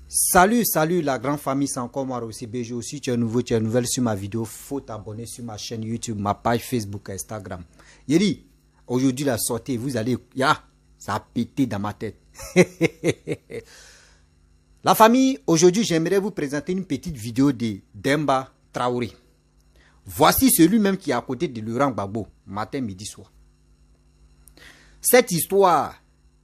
Salut la grande famille, c'est encore moi aussi BG aussi. Tu es nouveau, tu es nouvelle sur ma vidéo. Faut t'abonner sur ma chaîne YouTube, ma page Facebook, Instagram. Yeri, aujourd'hui la sortie, vous allez, ça a pété dans ma tête. La famille, aujourd'hui j'aimerais vous présenter une petite vidéo de Demba Traoré. Voici celui-même qui est à côté de Laurent Gbagbo, matin, midi, soir. Cette histoire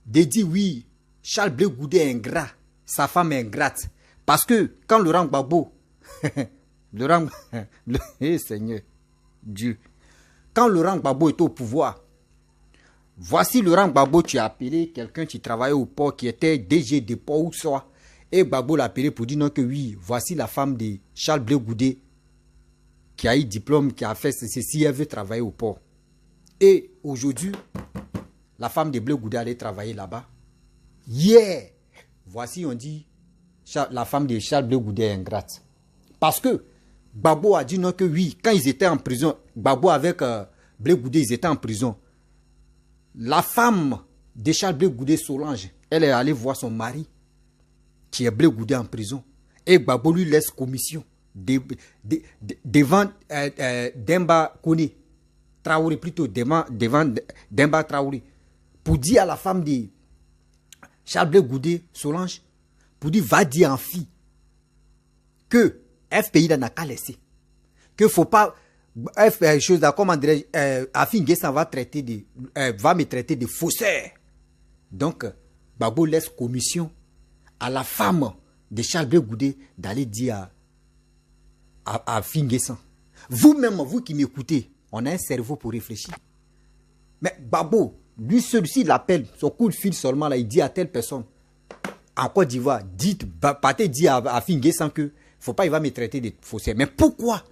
de dire oui, Charles Blé Goudé est ingrat. Sa femme est ingrate. Parce que quand Laurent Gbagbo, Seigneur Dieu, quand Laurent Gbagbo est au pouvoir, voici Laurent Gbagbo, tu as appelé quelqu'un qui travaillait au port, qui était DG de port ou soit, et Gbagbo l'a appelé pour dire non que oui, voici la femme de Charles Blé Goudé, qui a eu diplôme, qui a fait ceci, elle veut travailler au port. Et aujourd'hui, la femme de Blé Goudé allait travailler là-bas. Yeah! Voici, on dit, la femme de Charles Blé Goudé est ingrate. Parce que Gbagbo a dit non que oui, quand ils étaient en prison, Gbagbo avec Blé Goudé, ils étaient en prison. La femme de Charles Blé Goudé, Solange, elle est allée voir son mari, qui est Blé Goudé en prison. Et Gbagbo lui laisse commission devant Demba Koné, Traoré plutôt, devant Demba Traoré, pour dire à la femme de Charles Blé Goudé, Solange, pour dire, va dire en fille que FPI n'a qu'à laisser. Que faut pas, chose là, comment dirais-je, Afin Guessan va me traiter de faussaire. Donc, Gbagbo laisse commission à la femme de Charles Blé Goudé d'aller dire à Afin Guessan. Vous-même, vous qui m'écoutez, on a un cerveau pour réfléchir. Mais Gbagbo, lui seul, s'il appelle, son coup de fil seulement, là, il dit à telle personne, en Côte d'Ivoire, partez dire à Afin Guessan que, faut pas, il va me traiter de faussaire. Mais pourquoi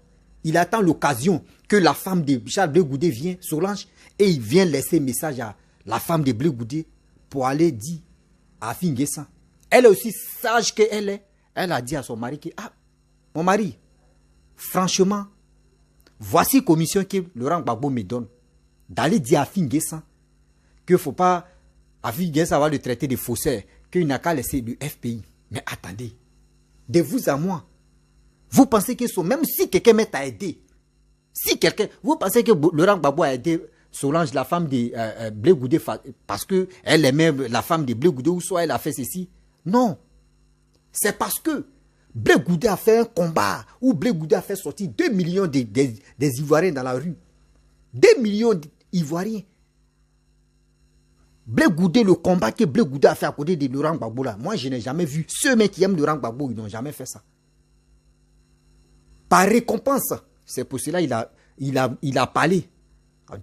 il attend l'occasion que la femme de Charles Blé Goudé vienne, Solange, et il vient laisser message à la femme de Blé Goudé pour aller dire à Afin Guessan. Elle est aussi sage qu'elle est. Elle a dit à son mari que, mon mari, franchement, voici commission que Laurent Gbagbo me donne, d'aller dire à Afin Guessan qu'il ne faut pas, Afin Guessan va le traiter de faussaire, qu'il n'a qu'à laisser le FPI. Mais attendez, de vous à moi, vous pensez que même si quelqu'un m'est à aider, vous pensez que Laurent Gbagbo a aidé Solange, la femme de Blé Goudé, parce qu'elle aimait la femme de Blé Goudé, ou soit elle a fait ceci? Non. C'est parce que Blé Goudé a fait un combat, où Blé Goudé a fait sortir 2 millions des Ivoiriens dans la rue. 2 millions d'Ivoiriens. Blé Goudé, le combat que Blé Goudé a fait à côté de Laurent Gbagbo là, moi je n'ai jamais vu. Ceux qui aiment Laurent Gbagbo, ils n'ont jamais fait ça. Par récompense, c'est pour cela il a parlé.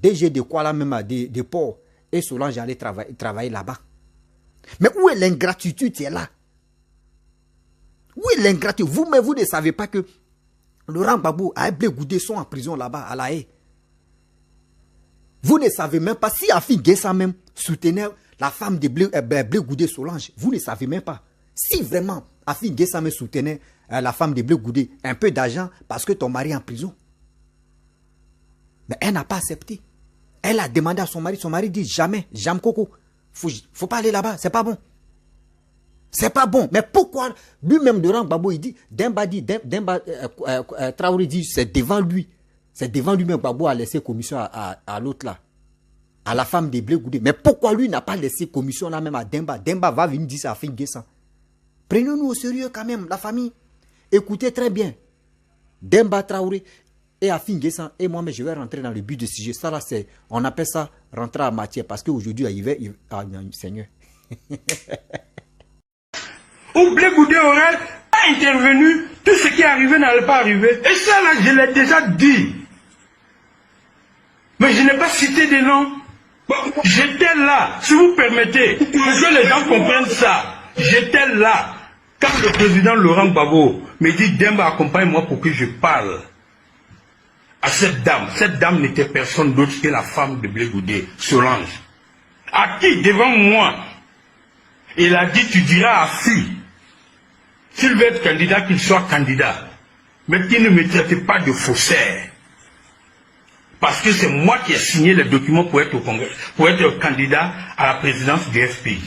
DG de quoi là même, des ports. Et Solange allait travailler là-bas. Mais où est l'ingratitude qui est là? Où est l'ingratitude? Vous-même, vous ne savez pas que Laurent Gbagbo et Blé Goudé sont en prison là-bas, à La Haye. Vous ne savez même pas si Afin Guessan même soutenait la femme de Blé Goudé, Solange. Vous ne savez même pas. Si vraiment Afin Guessan même soutenait la femme de Blé Goudé, un peu d'argent parce que ton mari est en prison. Mais elle n'a pas accepté. Elle a demandé à son mari dit jamais, jamais coco. Faut pas aller là-bas, c'est pas bon. C'est pas bon. Mais pourquoi lui-même Laurent Gbagbo il dit, Demba Traoré dit, c'est devant lui. C'est devant lui-même Gbagbo a laissé commission à l'autre là. À la femme de Blé Goudé. Mais pourquoi lui n'a pas laissé commission là même à Demba? Demba va venir dire ça à Afin Guessan. Prenons-nous au sérieux quand même, la famille. Écoutez très bien. Demba Traoré et Afin Guessan et moi, mais je vais rentrer dans le but de sujet. Ça là, on appelle ça rentrer à matière parce qu'aujourd'hui, Seigneur. Où Blé Goudé aurait pas intervenu, tout ce qui est arrivé n'allait pas arriver. Et ça là, je l'ai déjà dit. Mais je n'ai pas cité des noms. Bon, j'étais là, si vous permettez, pour que les gens comprennent ça. J'étais là, quand le président Laurent Gbagbo me dit, Demba, accompagne-moi pour que je parle à cette dame. Cette dame n'était personne d'autre que la femme de Blé Goudé, Solange. À qui, devant moi, il a dit, tu diras à fille, s'il veut être candidat, qu'il soit candidat. Mais qu'il ne me traite pas de faussaire. Parce que c'est moi qui ai signé les documents pour être au Congrès, pour être candidat à la présidence du FPI.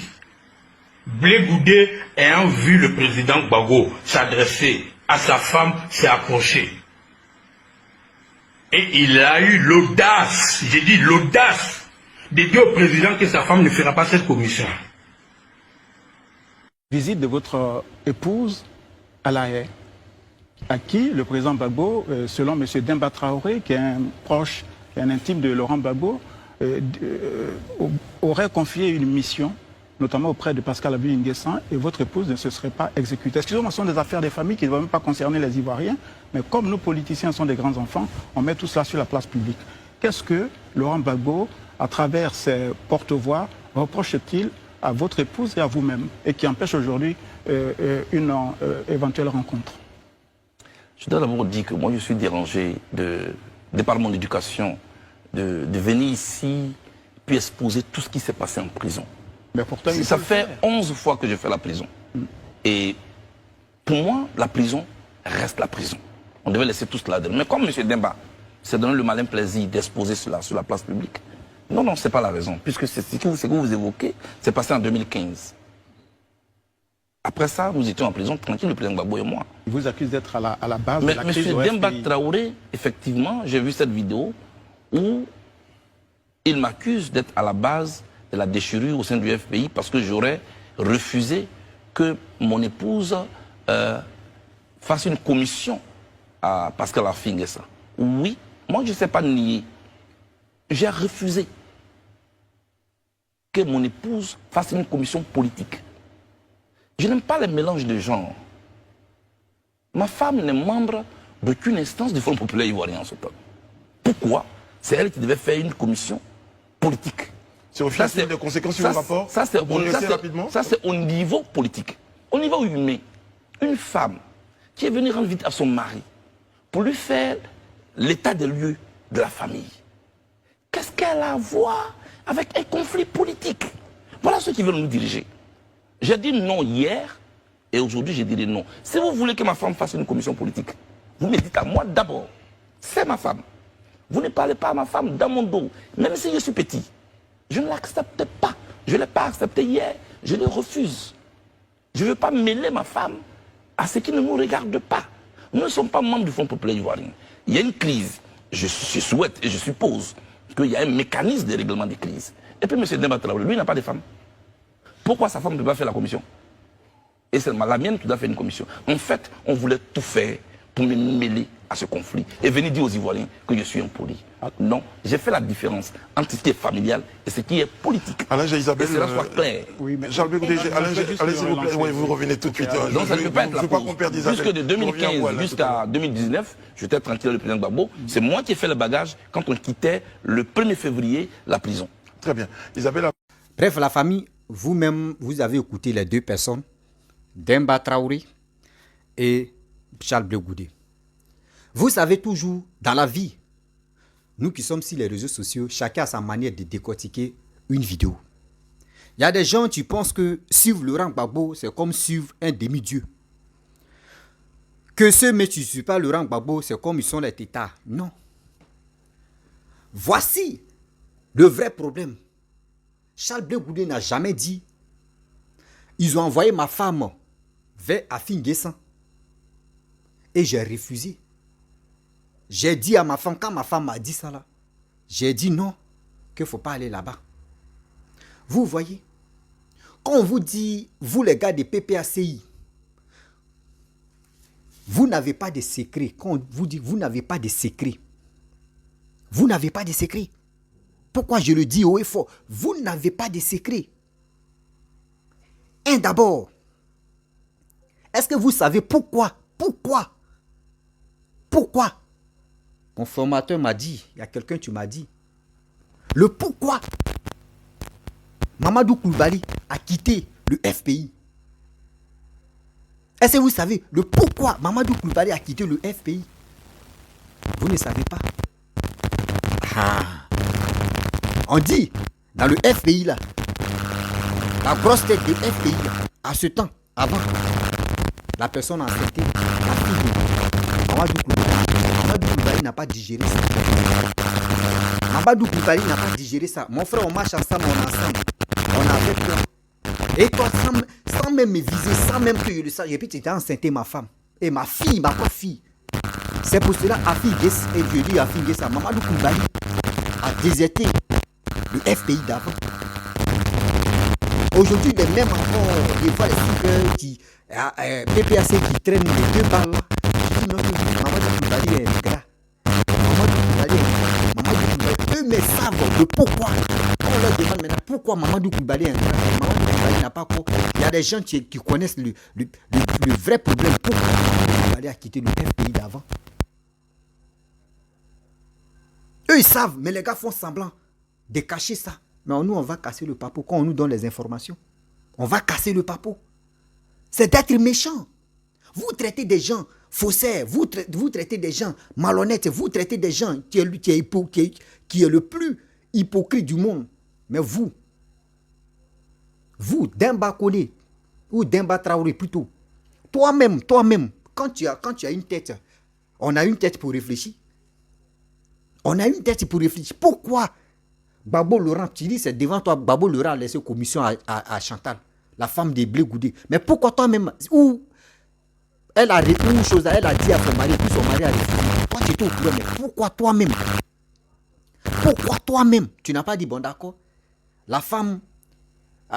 Blé Goudé, ayant vu le président Gbagbo s'adresser à sa femme, s'est approché. Et il a eu l'audace, j'ai dit l'audace, de dire au président que sa femme ne fera pas cette commission. Visite de votre épouse à La Haye, à qui le président Gbagbo, selon M. Demba Traoré, qui est un proche et un intime de Laurent Gbagbo, aurait confié une mission, notamment auprès de Pascal Abiy Nguessan, et votre épouse ne se serait pas exécutée. Excusez-moi, ce sont des affaires des familles qui ne doivent même pas concerner les Ivoiriens, mais comme nos politiciens sont des grands enfants, on met tout cela sur la place publique. Qu'est-ce que Laurent Gbagbo, à travers ses porte-voix, reproche-t-il à votre épouse et à vous-même, et qui empêche aujourd'hui une éventuelle rencontre? Je dois d'abord dire que moi je suis dérangé du département d'éducation de venir ici puis exposer tout ce qui s'est passé en prison. Mais pourtant, ça fait 11 fois que je fais la prison. Et pour moi, la prison reste la prison. On devait laisser tout cela dedans. Mais comme M. Demba s'est donné le malin plaisir d'exposer cela sur la place publique, non, ce n'est pas la raison. Puisque ce que vous évoquez, c'est passé en 2015. Après ça, nous étions en prison tranquille, le président Gbagbo et moi. Il vous accuse d'être à la base mais de la crise M. au Demba FPI. Traoré, effectivement, j'ai vu cette vidéo où il m'accuse d'être à la base de la déchirure au sein du FPI parce que j'aurais refusé que mon épouse fasse une commission à Pascal Abiy Nguessan. Oui, moi je ne sais pas nier. J'ai refusé que mon épouse fasse une commission politique. Je n'aime pas les mélanges de genres. Ma femme n'est membre d'aucune instance du Front populaire ivoirien en ce temps. Pourquoi? C'est elle qui devait faire une commission politique. C'est au final des conséquences sur le rapport. Ça, c'est au niveau politique. Au niveau humain, une femme qui est venue rendre visite à son mari pour lui faire l'état des lieux de la famille. Qu'est-ce qu'elle a à voir avec un conflit politique? Voilà ceux qui veulent nous diriger. J'ai dit non hier et aujourd'hui je dirai non. Si vous voulez que ma femme fasse une commission politique, vous me dites à moi d'abord. C'est ma femme. Vous ne parlez pas à ma femme dans mon dos, même si je suis petit. Je ne l'accepte pas. Je ne l'ai pas accepté hier. Je le refuse. Je ne veux pas mêler ma femme à ce qui ne nous regarde pas. Nous ne sommes pas membres du Front populaire ivoirien. Il y a une crise. Je souhaite et je suppose qu'il y a un mécanisme de règlement des crises. Et puis M. Demba Traoré, lui, n'a pas de femme. Pourquoi sa femme ne peut pas faire la commission? Et c'est la mienne qui doit faire une commission. En fait, on voulait tout faire pour me mêler à ce conflit et venir dire aux Ivoiriens que je suis impoli. Non, j'ai fait la différence entre ce qui est familial et ce qui est politique. Alain Isabelle, et cela soit clair. Oui, mais Charles Bégoudé, allez s'il vous plaît, oui, vous revenez tout de suite. Donc ça ne peut pas être la cause. Puisque de 2015 2015 jusqu'à 2019, j'étais tranquille avec le président Gbagbo. C'est moi qui ai fait le bagage quand on quittait le 1er février la prison. Très bien. Isabelle. Bref, la famille, vous-même, vous avez écouté les deux personnes, Demba Traoré et Charles Bégoudé. Vous savez toujours, dans la vie, nous qui sommes sur les réseaux sociaux, chacun a sa manière de décortiquer une vidéo. Il y a des gens qui pensent que suivre Laurent Gbagbo, c'est comme suivre un demi-dieu. Que ceux qui ne suivent pas Laurent Gbagbo, c'est comme ils sont les tétards. Non. Voici le vrai problème. Charles Bégoudé n'a jamais dit ils ont envoyé ma femme vers Abiy Nguessan. Et j'ai refusé. J'ai dit à ma femme, quand ma femme m'a dit ça là, j'ai dit non, qu'il ne faut pas aller là-bas. Vous voyez, quand on vous dit, vous les gars des PPACI, vous n'avez pas de secret. Quand on vous dit, vous n'avez pas de secret. Vous n'avez pas de secret. Pourquoi je le dis haut et fort? Vous n'avez pas de secret. Un d'abord, est-ce que vous savez pourquoi? Pourquoi? Mon formateur m'a dit, il y a quelqu'un qui m'a dit, le pourquoi Mamadou Koulibaly a quitté le FPI. Est-ce que vous savez le pourquoi Mamadou Koulibaly a quitté le FPI? Vous ne savez pas. On dit, dans le FPI là, la grosse tête du FPI là, à ce temps, avant, la personne a accepté la fille de Mamadou Koulibaly. Mamadou Koulibaly n'a pas digéré ça. Mamadou Koulibaly n'a pas digéré ça. Mon frère, on marche ensemble, on est ensemble. On a fait quoi? Et toi, sans même me viser, sans même que je le sache. Et puis, tu étais enceinte ma femme. Et ma fille, ma propre fille. C'est pour cela, Afi Guessa, et je dis Afi Guessa, Mamadou Koulibaly a déserté le FPI d'avant. Aujourd'hui, les mêmes encore, des fois, les speakers qui, PPAC qui traînent les deux balles là, je dis non, Mamadou Koulibaly est un gars. Mamadou Koulibaly, eux me savent le pourquoi. On leur demande maintenant pourquoi Mamadou Koulibaly est un gars. Mamadou Koulibaly n'a pas quoi. Il y a des gens qui connaissent le vrai problème. Pourquoi Mamadou Koulibaly a quitté le FPI d'avant. Eux, ils savent, mais les gars font semblant de cacher ça. Mais nous, on va casser le papeau quand on nous donne les informations. On va casser le papeau. C'est d'être méchant. Vous traitez des gens faussaires, vous traitez des gens malhonnêtes, vous traitez des gens qui est le plus hypocrite du monde. Mais vous, Demba Kone, ou Demba Traoré plutôt, toi-même, quand tu as une tête, on a une tête pour réfléchir. On a une tête pour réfléchir. Pourquoi Babo Laurent, tu dis c'est devant toi, Babo Laurent a laissé commission à Chantal, la femme de Blé Goudé. Mais pourquoi toi-même, elle a dit à son mari, puis son mari a refusé. Toi, tu étais au courant, mais pourquoi toi-même, tu n'as pas dit, bon d'accord, la femme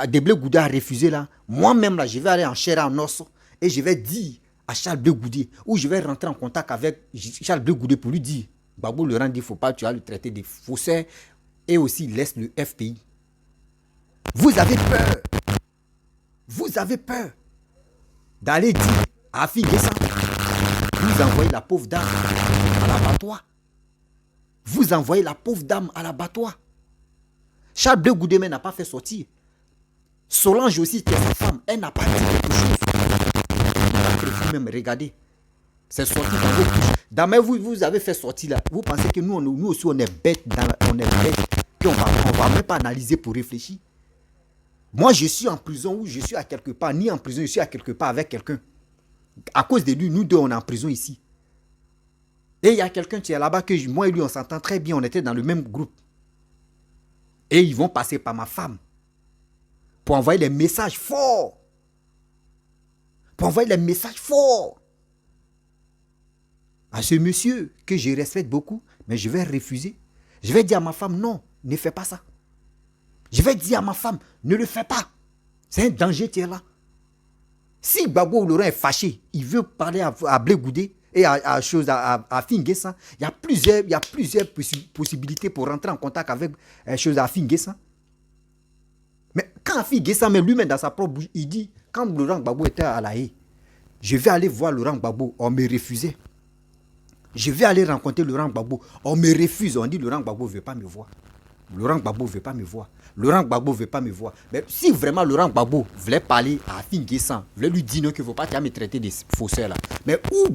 de Blé Goudé a refusé là. Moi-même là, je vais aller en chair et en os et je vais dire à Charles Blé Goudé, ou je vais rentrer en contact avec Charles Blé Goudé pour lui dire, Babo Laurent dit, il ne faut pas, tu as le traité des faussaires et aussi laisse le FPI. Vous avez peur d'aller dire à Afi Guessa, vous envoyez la pauvre dame à l'abattoir. Vous envoyez la pauvre dame à l'abattoir. Charles Blé Goudé n'a pas fait sortir. Solange aussi, qui est sa femme, elle n'a pas dit quelque chose. Même regardez. C'est sorti dans vos bouches. Damais, vous avez fait sortir là. Vous pensez que nous aussi, on est bêtes. On est bêtes. On ne va même pas analyser pour réfléchir. Moi, je suis en prison ou je suis à quelque part. Ni en prison, je suis à quelque part avec quelqu'un. À cause de lui, nous deux, on est en prison ici. Et il y a quelqu'un qui est là-bas que moi et lui, on s'entend très bien. On était dans le même groupe. Et ils vont passer par ma femme pour envoyer des messages forts. À ce monsieur que je respecte beaucoup, mais je vais refuser. Je vais dire à ma femme, non, ne fais pas ça. Je vais dire à ma femme, ne le fais pas. C'est un danger qui est là. Si Babo Laurent est fâché, il veut parler à Blé Goudé et à Afi Guessa, il y a plusieurs possibilités pour rentrer en contact avec Afi Guessa. Mais quand Afi Guessa, même lui-même dans sa propre bouche, il dit, quand Laurent Gbagbo était à La Haye, je vais aller voir Laurent Gbagbo, on me refusait. Je vais aller rencontrer Laurent Gbagbo, on me refuse, on dit Laurent Gbagbo ne veut pas me voir. Laurent Gbagbo ne veut pas me voir. Laurent Gbagbo ne veut pas me voir. Mais si vraiment Laurent Gbagbo voulait parler à Afi Guessa, voulait lui dire non, qu'il ne faut pas me traiter des faussaires là. Mais où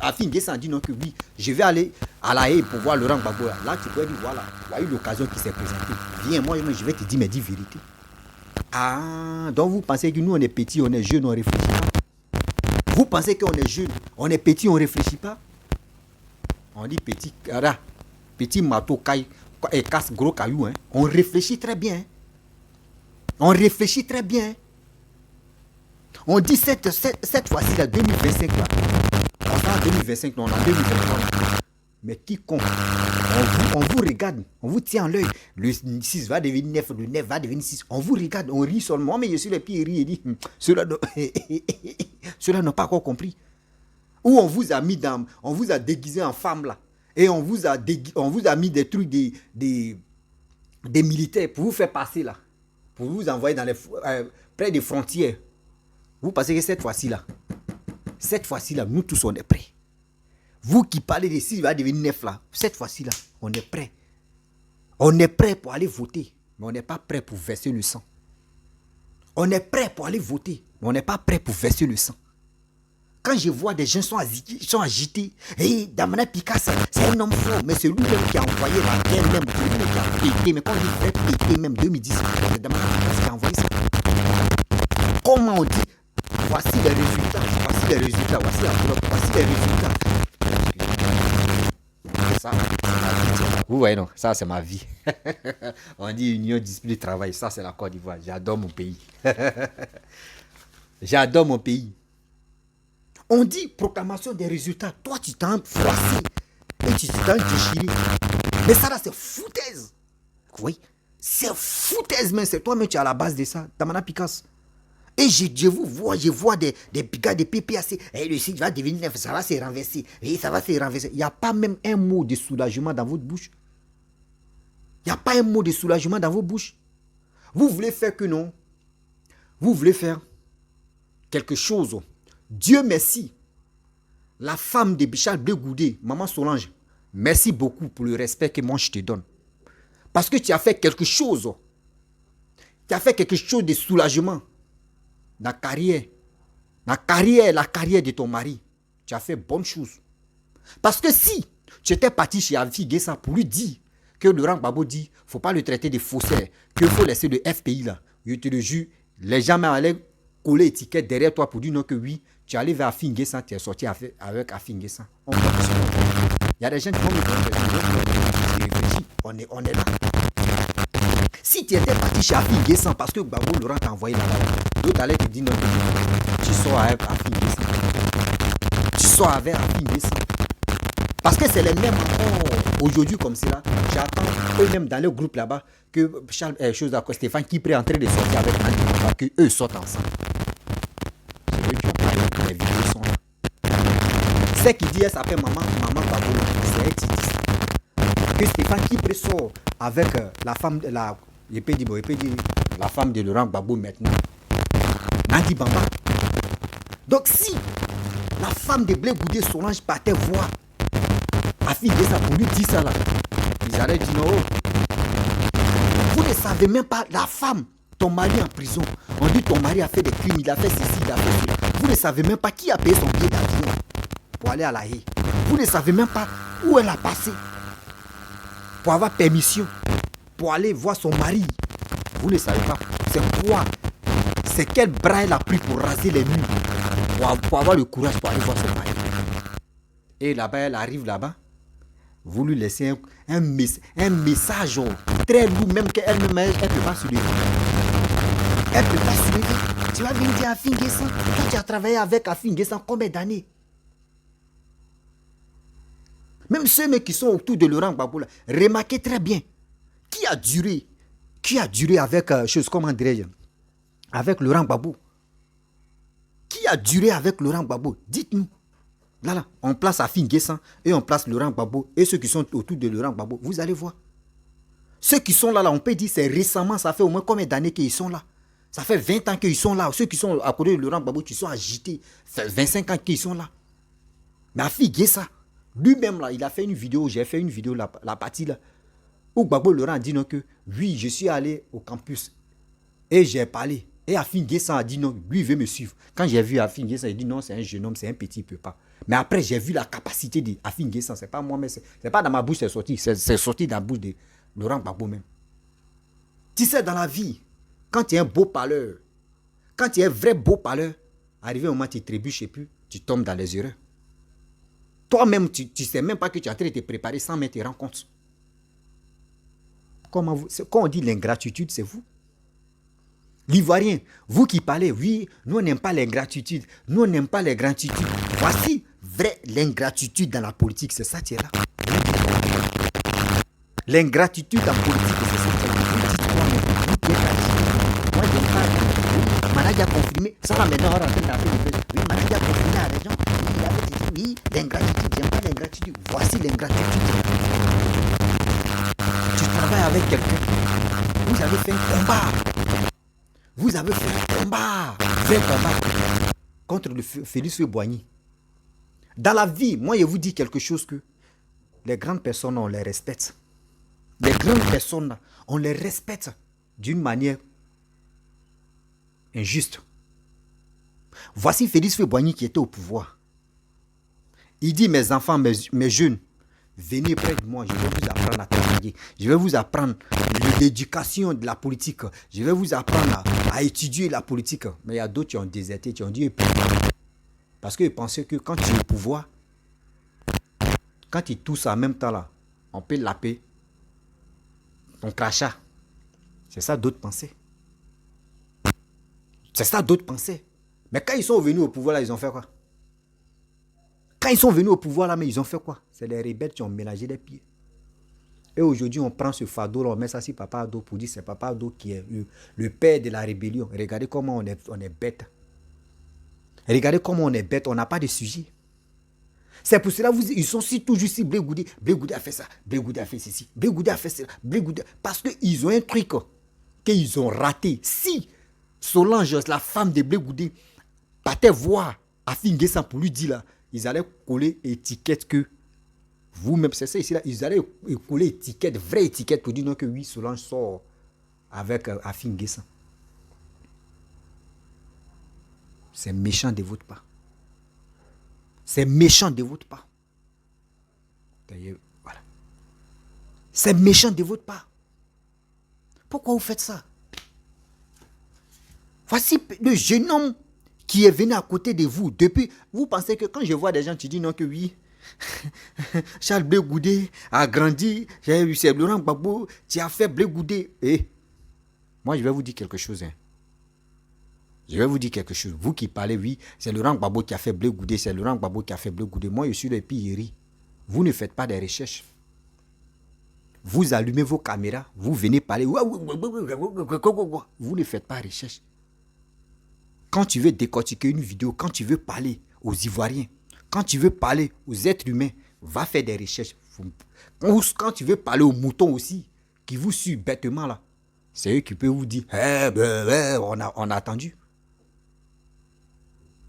Afi Guessa dit non, que oui, je vais aller à La Haye pour voir Laurent Gbagbo là. Là, tu peux dire voilà, il y a eu l'occasion qui s'est présentée. Viens, moi, je vais te dire, mais dis vérité. Ah, donc vous pensez que nous, on est petits, on est jeunes, on ne réfléchit pas. Vous pensez qu'on est jeunes, on est petits, on ne réfléchit pas. On dit petit marteau et casse gros caillou. Hein. On réfléchit très bien. On réfléchit très bien. On dit cette fois-ci, là, 2025, là. On est en 2025, non, on est en 2023. Là. Mais quiconque, on vous regarde, on vous tient en l'œil. Le 6 va devenir 9, le 9 va devenir 6. On vous regarde, on rit seulement. Mais je suis les pieds rit et dit, ceux-là n'ont pas encore compris. Ou on vous a déguisé en femme là. Et on vous a mis des trucs des militaires pour vous faire passer là. Pour vous envoyer près des frontières. Vous pensez que cette fois-ci là, nous tous on est prêts. Vous qui parlez de 6 va devenir 9 là, cette fois-ci là, on est prêts. On est prêts pour aller voter, mais on n'est pas prêts pour verser le sang. On est prêts pour aller voter, mais on n'est pas prêts pour verser le sang. Quand je vois des gens sont agités, et Damana Picasso, c'est un homme fort, mais c'est lui-même qui a envoyé la guerre même, c'est lui qui a pété, mais quand il fait péter même 2010, c'est Damana Picasso qui a envoyé ça. Comment on dit, voici les résultats, voici les résultats. Ça, vous voyez non, ça c'est ma vie. On dit union, discipline, travail, ça c'est la Côte d'Ivoire, j'adore mon pays. J'adore mon pays. On dit proclamation des résultats. Toi, tu t'en froissé et tu t'en déchiré. Mais ça là, c'est foutaise. Oui, c'est foutaise, mais c'est toi-même qui es à la base de ça. Tamana Picasso. Et je vois des gars de PPAC. Et le site va devenir neuf, ça va se renverser. Et ça va se renverser. Il n'y a pas même un mot de soulagement dans votre bouche. Il n'y a pas un mot de soulagement dans vos bouches. Vous voulez faire que non. Vous voulez faire quelque chose. Dieu merci. La femme de Bichal Blé Goudé, Maman Solange, merci beaucoup pour le respect que moi je te donne. Parce que tu as fait quelque chose. Tu as fait quelque chose de soulagement. La carrière de ton mari, tu as fait bonne chose. Parce que si tu étais parti chez Afi Guessa pour lui dire que Laurent Gbagbo dit, il ne faut pas le traiter de faussaire, qu'il faut laisser le FPI là, je te le jure, les gens allaient coller l'étiquette derrière toi pour dire non que oui, tu es allé vers Afi Guessa, tu es sorti avec Afi Guessa. Il y a des gens qui vont me dire, on est là. Si tu étais parti chez Afi Guessa parce que Gbagbo Laurent t'a envoyé là-bas, d'autres allaient te dire non, tu sors avec Afi Guessa. Tu sors avec Afi Guessa. Parce que c'est les mêmes aujourd'hui comme cela. J'attends eux-mêmes dans le groupe là-bas que Stéphane Kipré est en train de sortir avec Andy Bamba, qu'eux sortent ensemble. C'est eux qui ont parlé, les vidéos sont là. C'est qui dit, elle s'appelle Maman Gbagbo, c'est elle qui dit. Que Stéphane Kipré sort avec la femme de la... Il peut dire la femme de Laurent Gbagbo maintenant. Andy Bamba. Donc si la femme de Blé Goudé Solange partait voir Afi Guessa pour lui dire ça là, ils allaient dire non. Vous ne savez même pas, la femme, ton mari en prison, on dit ton mari a fait des crimes, il a fait ceci, il a fait cela. Vous ne savez même pas qui a payé son billet d'avion pour aller à La Haye. Vous ne savez même pas où elle a passé pour avoir permission, pour aller voir son mari. Vous ne savez pas. C'est quoi? C'est quel bras elle a pris pour raser les murs, pour avoir le courage pour aller voir son mari. Et là-bas, elle arrive là-bas. Vous lui laissez un message très lourd, même qu'elle-même, elle ne peut pas se lever. Elle ne peut pas se lever. Tu vas venir dire à Afi Guessa, toi tu as travaillé avec Afi Guessa combien d'années? Même ceux qui sont autour de Laurent Gbagbo, remarquez très bien, qui a duré avec, comment dirais-je, avec Laurent Gbagbo? Qui a duré avec Laurent Gbagbo? Dites-nous. Là, on place Afi Guessa et on place Laurent Gbagbo et ceux qui sont autour de Laurent Gbagbo, vous allez voir. Ceux qui sont là, on peut dire c'est récemment, ça fait au moins combien d'années qu'ils sont là? Ça fait 20 ans qu'ils sont là. Ceux qui sont à côté de Laurent Gbagbo, qui sont agités, ça fait 25 ans qu'ils sont là. Mais Afi Guessa, lui-même là, il a fait une vidéo, j'ai fait une vidéo, la partie là, où Gbagbo Laurent a dit non que, oui, je suis allé au campus et j'ai parlé. Et Afi Guessa a dit non, lui il veut me suivre. Quand j'ai vu Afi Guessa, il dit non, c'est un jeune homme, c'est un petit, il ne peut pas. Mais après, j'ai vu la capacité d'Afi Guessa. Ce n'est pas moi, mais c'est pas dans ma bouche, c'est sorti. C'est sorti dans la bouche de Laurent Gbagbo même. Tu sais, dans la vie, quand tu es un beau parleur, quand tu es un vrai beau parleur, arrivé au moment où tu trébuches et puis tu tombes dans les erreurs. Toi-même, tu ne sais même pas que tu es en train de te préparer sans même te rendre compte. Quand on dit l'ingratitude, c'est vous. L'Ivoirien, vous qui parlez, oui, nous on n'aime pas l'ingratitude, nous on n'aime pas les gratitudes. Voici vrai l'ingratitude dans la politique, c'est ça qui est là. L'ingratitude en politique, c'est ça qui est là. Vous dites quoi, mais vous qui êtes là. Moi, je n'aime pas. Manadi a confirmé, ça là maintenant, on rentre dans la politique. Oui, Manadi a confirmé à la région. Oui, il avait dit, oui, l'ingratitude, j'aime pas l'ingratitude. Voici l'ingratitude. Tu travailles avec quelqu'un, vous avez fait un combat. Vous avez fait un combat, vrai combat, contre le Félix Houphouët-Boigny. Dans la vie, moi je vous dis quelque chose que les grandes personnes, on les respecte. Les grandes personnes, on les respecte d'une manière injuste. Voici Félix Houphouët-Boigny qui était au pouvoir. Il dit, mes enfants, mes jeunes, venez près de moi, je vais vous apprendre à travailler. Je vais vous apprendre l'éducation de la politique. Je vais vous apprendre à étudier la politique. Mais il y a d'autres qui ont déserté, qui ont dit... Parce qu'ils pensaient que quand tu es au pouvoir, quand ils toussent en même temps là, on peut laper ton crachat. C'est ça d'autres pensaient. C'est ça d'autres pensaient. Mais quand ils sont venus au pouvoir, là, ils ont fait quoi? Quand ils sont venus au pouvoir, là, mais ils ont fait quoi? C'est les rebelles qui ont mélangé les pieds. Et aujourd'hui, on prend ce fardeau, là, on met ça sur Papa Ado pour dire que c'est Papa Ado qui est le père de la rébellion. Regardez comment on est bête. Regardez comment on est bête, on n'a pas de sujet. C'est pour cela ils sont si toujours si Blé Goudé a fait ça, Blé Goudé a fait ceci, Blé Goudé a fait cela, Blé Goudé... Parce qu'ils ont un truc qu'ils ont raté. Si Solange, la femme de Blé Goudé, partait voir Afi N'Guessan pour lui dire là, ils allaient coller étiquette que vous-même, c'est ça ici là, ils allaient coller étiquette, vraie étiquette pour dire non que oui, Solange sort avec Afi N'Guessan. C'est méchant de votre part. C'est méchant de votre part. D'ailleurs, voilà. C'est méchant de votre part. Pourquoi vous faites ça? Voici le jeune homme qui est venu à côté de vous. Depuis, vous pensez que quand je vois des gens qui disent non que oui, Charles Blé Goudé a grandi, c'est Laurent Gbagbo, tu as fait Blé Goudé. Et moi, je vais vous dire quelque chose. Je vais vous dire quelque chose. Vous qui parlez, oui, c'est Laurent Gbagbo qui a fait Blé Goudé, c'est Laurent Gbagbo qui a fait Blé Goudé. Moi, je suis le pire. Vous ne faites pas des recherches. Vous allumez vos caméras, vous venez parler. Vous ne faites pas de recherche. Quand tu veux décortiquer une vidéo, quand tu veux parler aux Ivoiriens, quand tu veux parler aux êtres humains, va faire des recherches. Quand tu veux parler aux moutons aussi, qui vous suivent bêtement là, c'est eux qui peuvent vous dire, on a attendu.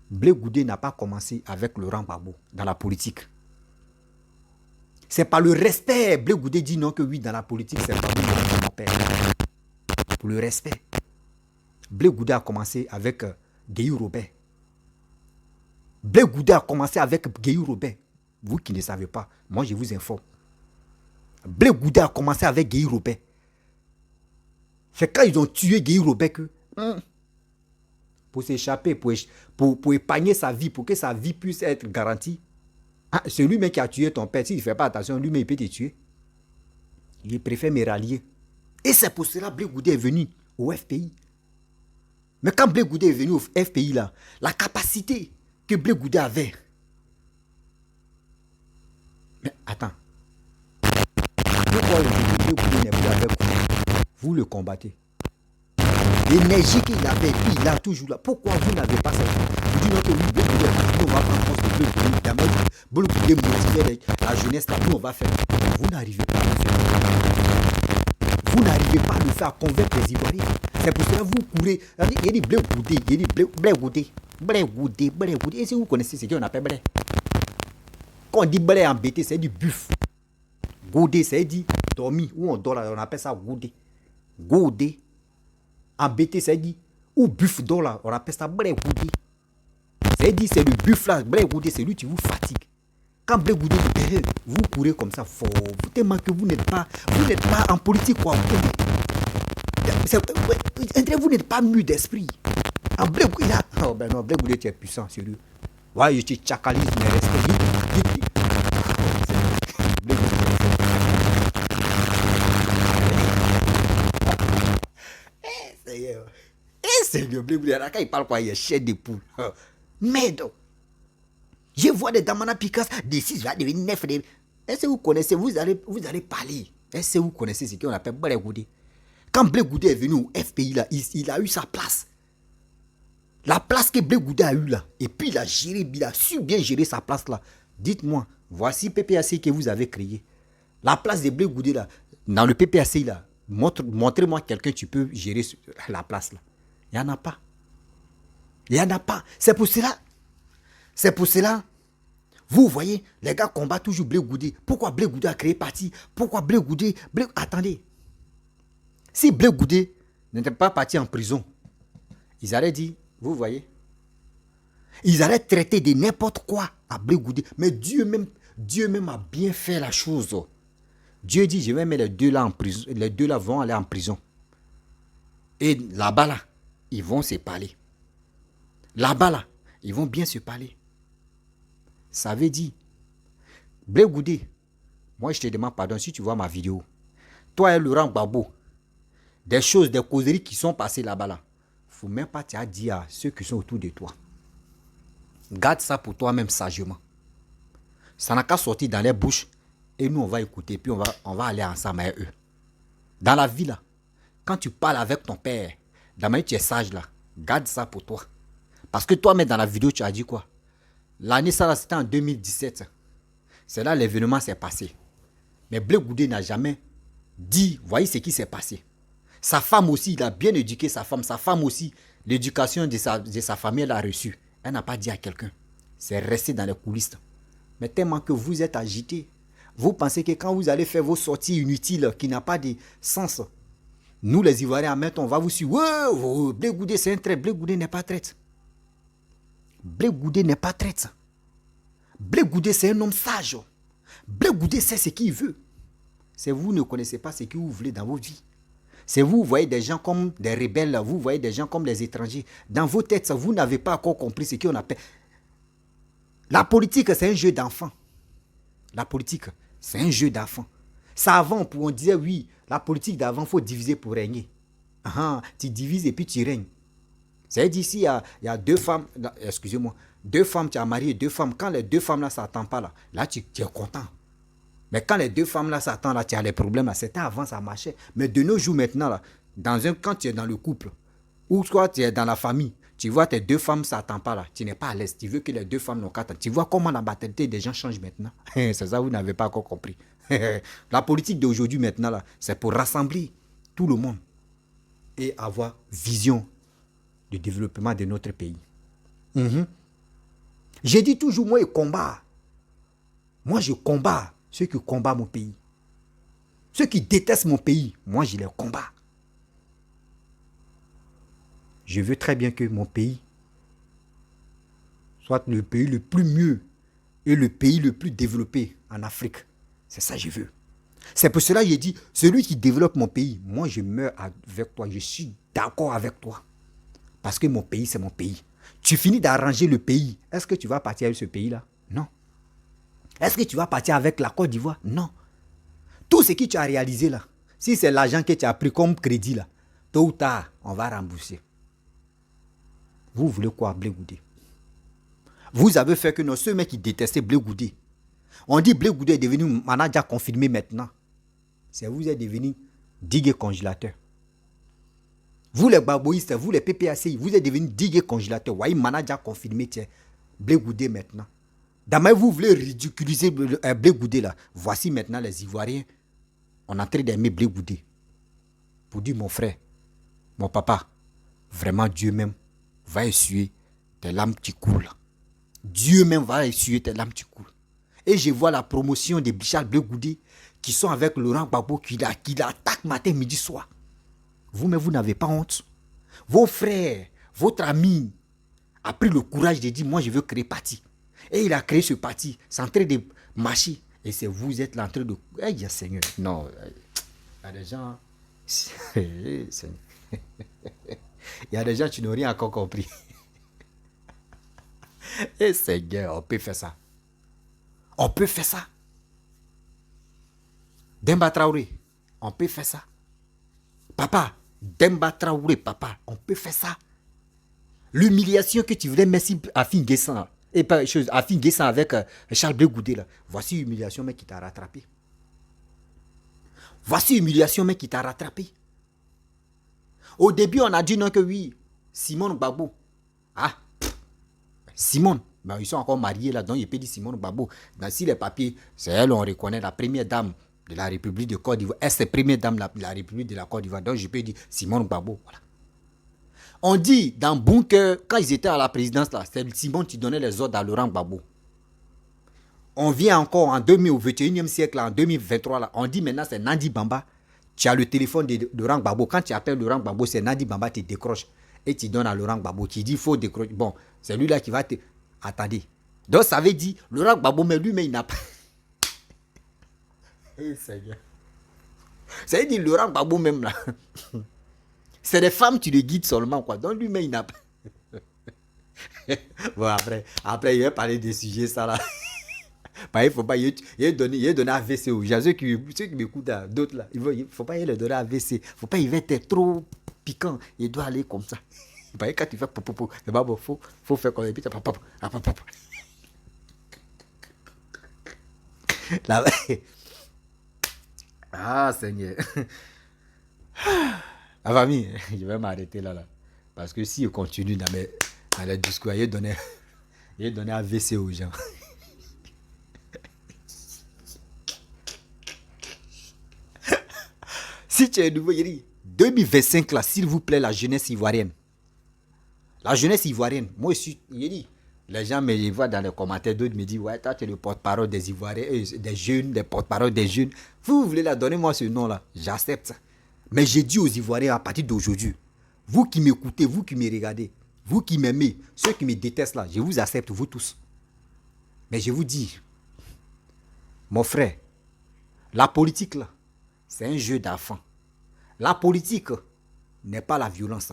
Blé Goudé n'a pas commencé avec Laurent Gbagbo dans la politique. C'est par le respect. Blé Goudé dit non que oui, dans la politique, c'est pas mon père. Pour le respect. Blé Goudé a commencé avec Guéhou Robert. Blé Goudé a commencé avec Guéhou Robert. Vous qui ne savez pas, moi je vous informe. Blé Goudé a commencé avec Guéhou Robert. C'est quand ils ont tué Guéhou Robert que... pour s'échapper, pour épargner sa vie, pour que sa vie puisse être garantie. Ah, c'est lui-même qui a tué ton père. S'il ne fait pas attention, lui-même il peut te tuer. Il préfère me rallier. Et c'est pour cela que Blé Goudé est venu au FPI. Mais quand Blé Goudé est venu au FPI, là, la capacité que Blé Goudé avait. Mais attends. Pourquoi Blé Goudé n'est plus avec vous? Vous le combattez. L'énergie qu'il avait, il a toujours là. Pourquoi vous n'avez pas ça? Vous dites non que oui, Blé Goudé, nous on va prendre compte de Blé Goudé. Blé Goudé motiver la jeunesse, là, nous on va faire. Vous n'arrivez pas à le faire. Vous n'arrivez pas à le faire, à convaincre les Ivoiriens. C'est pour cela que vous courez. Il y a des Blé Goudé, il y a des Blé Goudé. Blé Goudé, Blé Goudé. Et si vous connaissez ce qu'on appelle blé. Quand on dit blé embêté, c'est du buff. Goudé, c'est dit dormi. Où on dort là, on appelle ça goudé. Goudé. Embêté, c'est dit. Ou buff dort là, on appelle ça blé goudé. C'est dit, c'est le buff là, Blé Goudé, c'est lui qui vous fatigue. Quand Blé Goudé, vous courez comme ça, fort. Tellement que vous n'êtes pas en politique, quoi. Vous n'êtes pas mûr d'esprit. En Blé Goudé, oh ben non, Blé Goudé, tu es puissant, sérieux. Ouais, je te chakalise, mais restez. Blé Goudé. Seigneur, Blé Goudé, quand il parle quoi, il est chef de poule. Mais donc, je vois des Damana Picas, des 6 va devenir 9. Est-ce que vous connaissez, vous allez parler. Est-ce que vous connaissez ce qu'on appelle Blé Goudé? Quand Blé Goudé est venu au FPI, là, il a eu sa place. La place que Blé Goudé a eu là, et puis il a su bien gérer sa place là. Dites-moi, voici PPAC que vous avez créé. La place de Blé Goudé là, dans le PPAC là, montrez-moi quelqu'un qui peut gérer la place là. Il n'y en a pas. Il n'y en a pas. C'est pour cela. Vous voyez, les gars combattent toujours Blé Goudé. Pourquoi Blé Goudé a créé parti? Pourquoi Blé Goudé... Attendez. Si Blé Goudé n'était pas parti en prison, ils allaient dire, vous voyez, ils allaient traiter de n'importe quoi à Blé Goudé. Mais Dieu même a bien fait la chose. Dieu dit, je vais mettre les deux là en prison. Les deux là vont aller en prison. Et là-bas là, ils vont se parler. Là-bas, là, ils vont bien se parler. Ça veut dire, Blé Goudé, moi je te demande pardon si tu vois ma vidéo. Toi et Laurent Gbagbo, des choses, des causeries qui sont passées là-bas, là. Il ne faut même pas te dire à ceux qui sont autour de toi. Garde ça pour toi-même sagement. Ça n'a qu'à sortir dans les bouches et nous, on va écouter, puis on va aller ensemble avec eux. Dans la vie, là, quand tu parles avec ton père, de la manière tu es sage, là, garde ça pour toi. Parce que toi-même, dans la vidéo, tu as dit quoi? L'année, ça, c'était en 2017. C'est là l'événement s'est passé. Mais Blé Goudé n'a jamais dit, voyez ce qui s'est passé. Sa femme aussi, il a bien éduqué sa femme. Sa femme aussi, l'éducation de sa famille, elle a reçu. Elle n'a pas dit à quelqu'un. C'est resté dans les coulisses. Mais tellement que vous êtes agité, vous pensez que quand vous allez faire vos sorties inutiles qui n'ont pas de sens, nous les Ivoiriens, on va vous suivre. Ouais, Blé Goudé, c'est un traître. Blé Goudé n'est pas traître. Blé Goudé n'est pas traître. Blé Goudé, c'est un homme sage. Blé Goudé sait ce qu'il veut. C'est vous ne connaissez pas ce que vous voulez dans vos vies. C'est vous voyez des gens comme des rebelles, vous voyez des gens comme des étrangers. Dans vos têtes, vous n'avez pas encore compris ce qu'on appelle. La politique, c'est un jeu d'enfant. La politique, c'est un jeu d'enfant. Ça avant, on disait oui, la politique d'avant, il faut diviser pour régner. Tu divises et puis tu règnes. C'est d'ici, il y a deux femmes, excusez-moi, deux femmes, tu as marié deux femmes. Quand les deux femmes là, ça t'attend pas là, tu es content. Mais quand les deux femmes là s'attendent, là, tu as les problèmes là. C'était avant, ça marchait. Mais de nos jours maintenant, là, quand tu es dans le couple, ou soit tu es dans la famille, tu vois tes deux femmes, ça t'attend pas là. Tu n'es pas à l'aise. Tu veux que les deux femmes n'ont qu'à t'attendre. Tu vois comment la mentalité des gens change maintenant. C'est ça, vous n'avez pas encore compris. La politique d'aujourd'hui maintenant, là, c'est pour rassembler tout le monde et avoir vision du développement de notre pays. J'ai dit toujours, moi, je combat. Moi, je combats ceux qui combattent mon pays. Ceux qui détestent mon pays, moi, je les combats. Je veux très bien que mon pays soit le pays le plus mieux et le pays le plus développé en Afrique. C'est ça que je veux. C'est pour cela que j'ai dit, celui qui développe mon pays, moi, je meurs avec toi. Je suis d'accord avec toi. Parce que mon pays, c'est mon pays. Tu finis d'arranger le pays. Est-ce que tu vas partir avec ce pays-là? Non. Est-ce que tu vas partir avec la Côte d'Ivoire? Non. Tout ce que tu as réalisé là, si c'est l'argent que tu as pris comme crédit là, tôt ou tard, on va rembourser. Vous voulez quoi, Blé Goudé? Vous avez fait que ceux mecs qui détestaient Blé Goudé, on dit Blé Goudé est devenu manager confirmé maintenant. C'est vous êtes devenu digue congélateur. Vous les baboïstes, vous les PPACI, vous êtes devenus digue congélateur. Voyez, manager confirmé, tiens, Blé Goudé maintenant. D'abord, vous voulez ridiculiser Blé Goudé là. Voici maintenant les Ivoiriens. On est en train d'aimer Blé Goudé. Pour dire, mon frère, mon papa, vraiment Dieu même va essuyer tes larmes qui coulent. Dieu même va essuyer tes larmes qui coulent. Et je vois la promotion de Charles Blé Goudé qui sont avec Laurent Gbagbo qui l'attaque matin, midi, soir. Vous-même, vous n'avez pas honte. Vos frères, votre ami a pris le courage de dire, moi je veux créer parti. Et il a créé ce parti. C'est en train de marcher. Et c'est vous êtes là en train de... Eh, Seigneur. Non. Il y a des gens... Il y a des gens qui n'ont rien encore compris. Eh Seigneur, on peut faire ça. On peut faire ça. Demba Traoré, on peut faire ça. Papa, Demba Traoré, papa, on peut faire ça. L'humiliation que tu voulais mettre à Afin Guessan, et pas chose, Afin Guessan avec Charles Blé Goudé, là. Voici l'humiliation, mec, qui t'a rattrapé. Voici l'humiliation, mec, qui t'a rattrapé. Au début, on a dit non que oui, Simone Gbagbo. Ah, Simone, ben, ils sont encore mariés là, donc il peut dire Simone Gbagbo. Dans si les papiers, c'est elle, on reconnaît la première dame de la République de Côte d'Ivoire. Elle, c'est la première dame de la République de la Côte d'Ivoire. Donc je peux dire Simone Gbagbo. Voilà. On dit dans Bunker, quand ils étaient à la présidence, là, c'est Simone qui donnait les ordres à Laurent Gbagbo. On vient encore en 2000, au 21e siècle, là, en 2023, là, on dit maintenant c'est Nandi Bamba. Tu as le téléphone de Laurent Gbagbo. Quand tu appelles Laurent Gbagbo, c'est Nandi Bamba qui décroche. Et tu donnes à Laurent Gbagbo. Tu dis il faut décrocher. Bon, c'est lui là qui va te... Attendez. Donc ça veut dire, Laurent Gbagbo, mais lui, mais il n'a pas... Hey, Seigneur. Ça veut dire Laurent Gbagbo même là. C'est des femmes qui le guident seulement, quoi. Donc lui-même, il n'a pas... Bon, après, il va parler des sujets, ça là. Il ne faut pas... Il a donné AVC aux gens. Ceux qui m'écoutent, d'autres là. Il ne faut pas leur donner AVC. Il ne faut pas, il va être trop piquant. Il doit aller comme ça. Bah, quand tu fais popo, c'est pas bon, faut faire comme ça. Là, ah, Seigneur. La famille, je vais m'arrêter là. Parce que si je continue dans les discours, il donner AVC aux gens. Si tu es nouveau, il dit 2025 là, s'il vous plaît, la jeunesse ivoirienne. La jeunesse ivoirienne, moi aussi, il dit, les gens me voient dans les commentaires, d'autres me disent, ouais, toi tu es le porte-parole des Ivoiriens, des jeunes, des porte-parole des jeunes. Vous voulez la donner moi ce nom-là, j'accepte ça. Mais j'ai dit aux Ivoiriens à partir d'aujourd'hui, vous qui m'écoutez, vous qui me regardez, vous qui m'aimez, ceux qui me détestent là, je vous accepte, vous tous. Mais je vous dis, mon frère, la politique là, c'est un jeu d'enfant. La politique n'est pas la violence.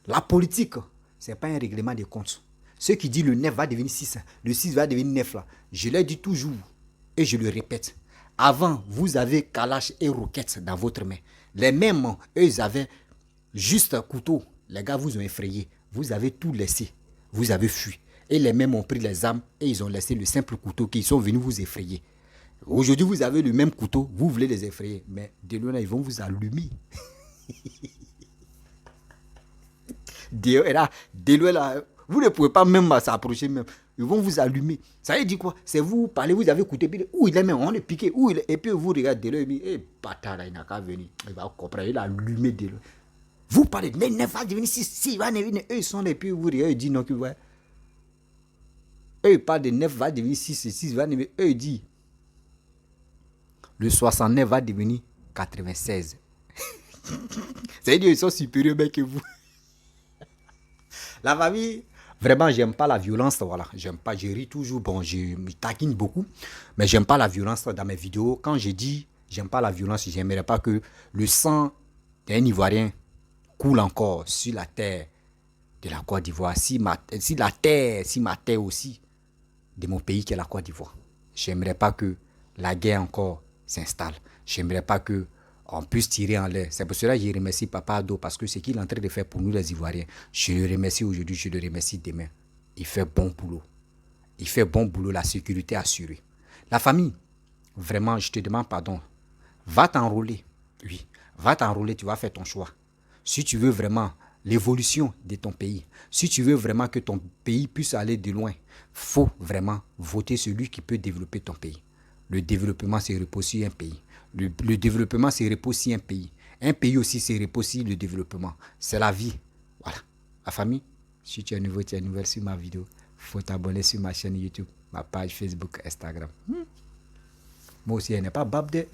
La politique, ce n'est pas un règlement de comptes. Ceux qui disent le 9 va devenir 6, le 6 va devenir 9 là, je le dis toujours et je le répète. Avant, vous avez Kalash et roquettes dans votre main. Les mêmes, eux, ils avaient juste un couteau. Les gars vous ont effrayé. Vous avez tout laissé. Vous avez fui. Et les mêmes ont pris les armes et ils ont laissé le simple couteau qu'ils sont venus vous effrayer. Aujourd'hui, vous avez le même couteau. Vous voulez les effrayer. Mais de loin, ils vont vous allumer. De loin, là, vous ne pouvez pas même s'approcher même. Ils vont vous allumer. Ça veut dire quoi? C'est vous parlez, vous avez écouté, puis où il est même, on est piqué, où il est, et puis vous regardez de l'œil, et bâtard, il n'a qu'à venir. Il va comprendre, il a allumé de l'œil. Vous parlez, mais il va devenir 6, il va devenir, eux ils sont, et puis vous regardez, ils disent non, que ouais. Eux ils parlent de 9 va devenir 6, et 6 va devenir, eux ils disent, le 69 va devenir 96. C'est-à-dire, ils sont supérieurs même que vous. La famille. Vraiment, j'aime pas la violence, voilà. J'aime pas, je ris toujours, bon, je me taquine beaucoup, mais j'aime pas la violence dans mes vidéos. Quand je dis j'aime pas la violence, j'aimerais pas que le sang d'un Ivoirien coule encore sur la terre de la Côte d'Ivoire, si ma terre aussi de mon pays qui est la Côte d'Ivoire. J'aimerais pas que la guerre encore s'installe. J'aimerais pas que on puisse tirer en l'air. C'est pour cela que je remercie Papa Ado parce que ce qu'il est en train de faire pour nous les Ivoiriens, je le remercie aujourd'hui, je le remercie demain. Il fait bon boulot. Il fait bon boulot, la sécurité assurée. La famille, vraiment, je te demande pardon. Va t'enrôler. Oui, va t'enrôler, tu vas faire ton choix. Si tu veux vraiment l'évolution de ton pays, si tu veux vraiment que ton pays puisse aller de loin, faut vraiment voter celui qui peut développer ton pays. Le développement, c'est reposer un pays. Le développement, c'est reposer un pays. Un pays aussi, c'est reposer le développement. C'est la vie. Voilà. La famille, si tu es nouveau, tu es nouvelle sur ma vidéo, il faut t'abonner sur ma chaîne YouTube, ma page Facebook, Instagram. Moi aussi, elle n'est pas babde.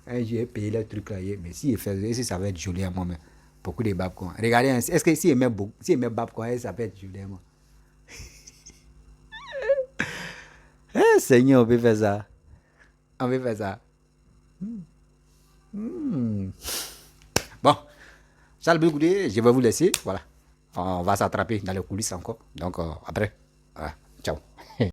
J'ai payé le truc là. Mais si ça va être joli à moi-même. Beaucoup de babes. Regardez, est-ce que si elle met babes, ça va être joli à moi. Seigneur, on peut faire ça. On peut faire ça. Bon, Charles Bégoudé, je vais vous laisser. Voilà. On va s'attraper dans les coulisses encore. Donc, après, voilà. Ciao.